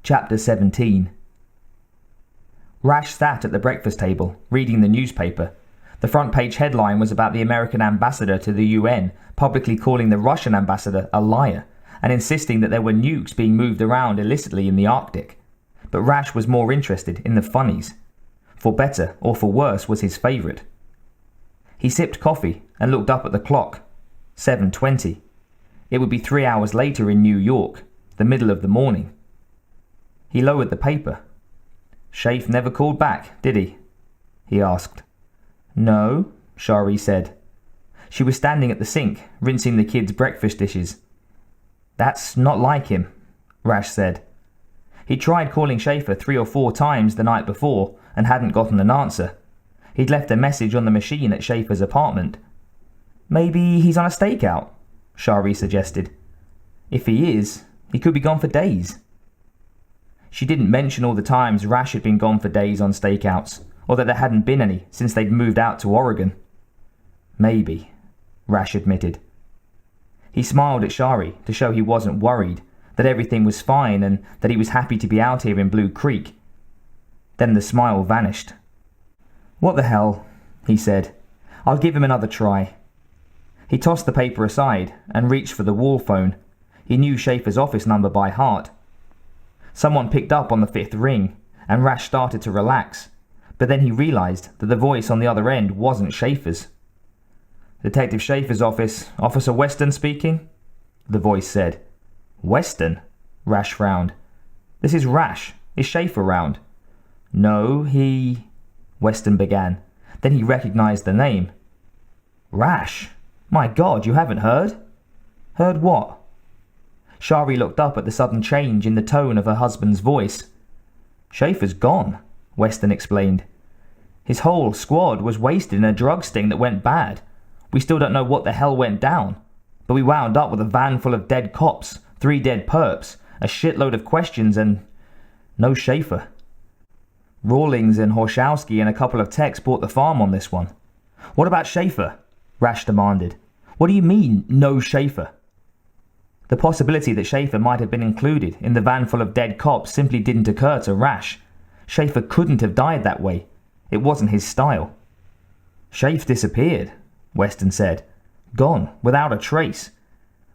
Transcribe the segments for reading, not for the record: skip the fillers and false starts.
Chapter 17. Rash sat at the breakfast table, reading the newspaper. The front page headline was about the American ambassador to the UN publicly calling the Russian ambassador a liar and insisting that there were nukes being moved around illicitly in the Arctic. But Rash was more interested in the funnies. For better or for worse was his favourite. He sipped coffee and looked up at the clock. 7:20. It would be 3 hours later in New York, the middle of the morning. He lowered the paper. Shafe never called back, did he? He asked. No, Shari said. She was standing at the sink, rinsing the kids' breakfast dishes. That's not like him, Rash said. He tried calling Schaefer 3 or 4 times the night before and hadn't gotten an answer. He'd left a message on the machine at Schaefer's apartment. Maybe he's on a stakeout, Shari suggested. If he is, he could be gone for days. She didn't mention all the times Rash had been gone for days on stakeouts, or that there hadn't been any since they'd moved out to Oregon. Maybe, Rash admitted. He smiled at Shari to show he wasn't worried, that everything was fine and that he was happy to be out here in Blue Creek. Then the smile vanished. What the hell, he said. I'll give him another try. He tossed the paper aside and reached for the wall phone. He knew Schaefer's office number by heart. Someone picked up on the 5th ring, and Rash started to relax, but then he realized that the voice on the other end wasn't Schaefer's. Detective Schaefer's office, Officer Weston speaking? The voice said. Weston? Rash frowned. This is Rash. Is Schaefer around? No, Weston began. Then he recognized the name. Rash? My God, you haven't heard? Heard what? Shari looked up at the sudden change in the tone of her husband's voice. Schaefer's gone, Weston explained. His whole squad was wasted in a drug sting that went bad. We still don't know what the hell went down, but we wound up with a van full of dead cops, 3 dead perps, a shitload of questions, and no Schaefer. Rawlings and Horshowski and a couple of techs bought the farm on this one. What about Schaefer? Rash demanded. What do you mean, no Schaefer? The possibility that Schaefer might have been included in the van full of dead cops simply didn't occur to Rash. Schaefer couldn't have died that way. It wasn't his style. Schaefer disappeared, Weston said. Gone, without a trace.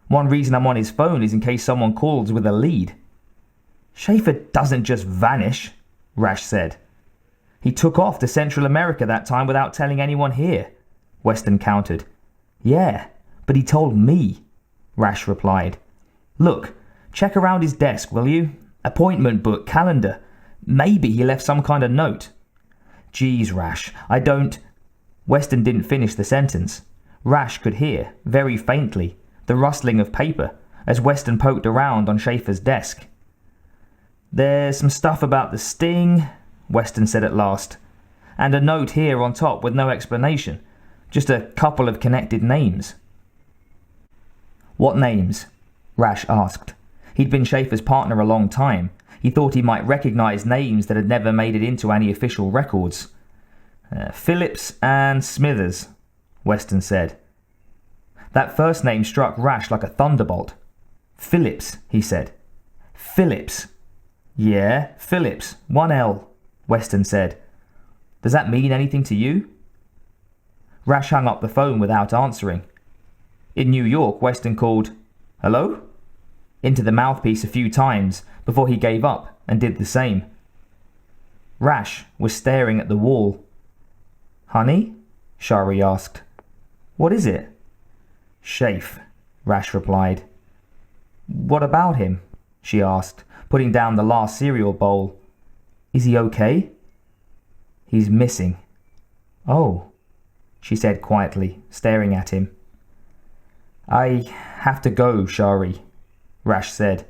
One reason I'm on his phone is in case someone calls with a lead. Schaefer doesn't just vanish, Rash said. He took off to Central America that time without telling anyone here, Weston countered. Yeah, but he told me, Rash replied. Look, check around his desk, will you? Appointment book, calendar. Maybe he left some kind of note. Geez, Rash, I don't... Weston didn't finish the sentence. Rash could hear, very faintly, the rustling of paper as Weston poked around on Schaefer's desk. There's some stuff about the sting, Weston said at last, and a note here on top with no explanation, just a couple of connected names. What names? Rash asked. He'd been Schaefer's partner a long time. He thought he might recognize names that had never made it into any official records. Phillips and Smithers, Weston said. That first name struck Rash like a thunderbolt. Phillips, he said. Phillips. Yeah, Phillips, 1 L, Weston said. Does that mean anything to you? Rash hung up the phone without answering. In New York, Weston called, Hello? Into the mouthpiece a few times before he gave up and did the same. Rash was staring at the wall. Honey? Shari asked. What is it? Schaefer, Rash replied. What about him? She asked, putting down the last cereal bowl. Is he okay? He's missing. Oh, she said quietly, staring at him. I have to go, Shari, Rash said.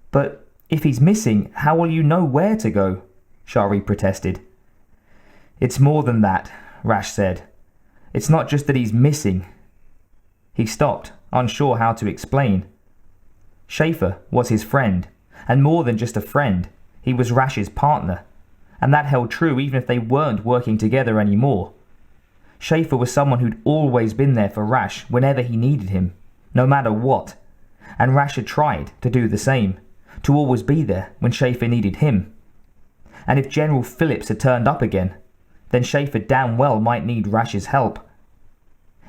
But if he's missing, how will you know where to go? Shari protested. It's more than that, Rash said. It's not just that he's missing. He stopped, unsure how to explain. Schaefer was his friend, and more than just a friend, he was Rash's partner, and that held true even if they weren't working together anymore. Schaefer was someone who'd always been there for Rash whenever he needed him, no matter what, and Rash had tried to do the same, to always be there when Schaefer needed him. And if General Phillips had turned up again, then Schaefer damn well might need Rash's help.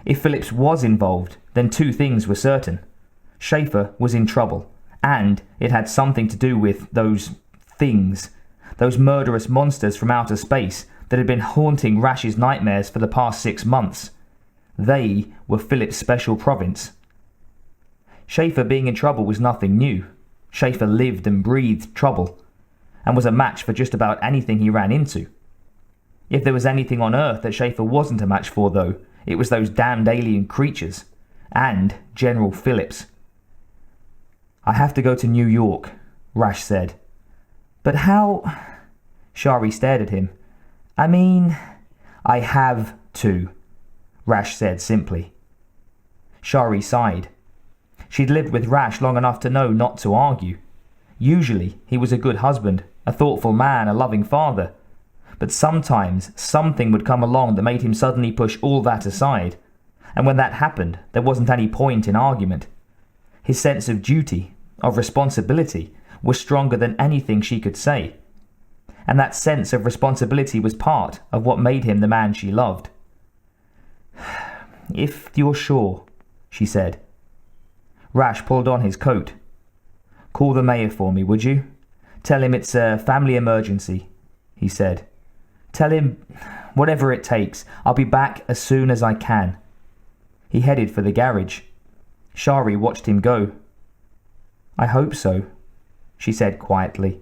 If Phillips was involved, then two things were certain. Schaefer was in trouble, and it had something to do with those things, those murderous monsters from outer space that had been haunting Rash's nightmares for the past 6 months. They were Phillips' special province. Schaefer being in trouble was nothing new. Schaefer lived and breathed trouble, and was a match for just about anything he ran into. If there was anything on Earth that Schaefer wasn't a match for, though, it was those damned alien creatures, and General Phillips. "I have to go to New York," Rash said. "But how—" Shari stared at him. "I mean—" "I have to," Rash said simply. Shari sighed. She'd lived with Rash long enough to know not to argue. Usually, he was a good husband, a thoughtful man, a loving father. But sometimes something would come along that made him suddenly push all that aside. And when that happened, there wasn't any point in argument. His sense of duty, of responsibility, was stronger than anything she could say. And that sense of responsibility was part of what made him the man she loved. "If you're sure," she said. Rash pulled on his coat. "Call the mayor for me, would you? Tell him it's a family emergency," he said. "Tell him whatever it takes. I'll be back as soon as I can." He headed for the garage. Shari watched him go. "I hope so," she said quietly.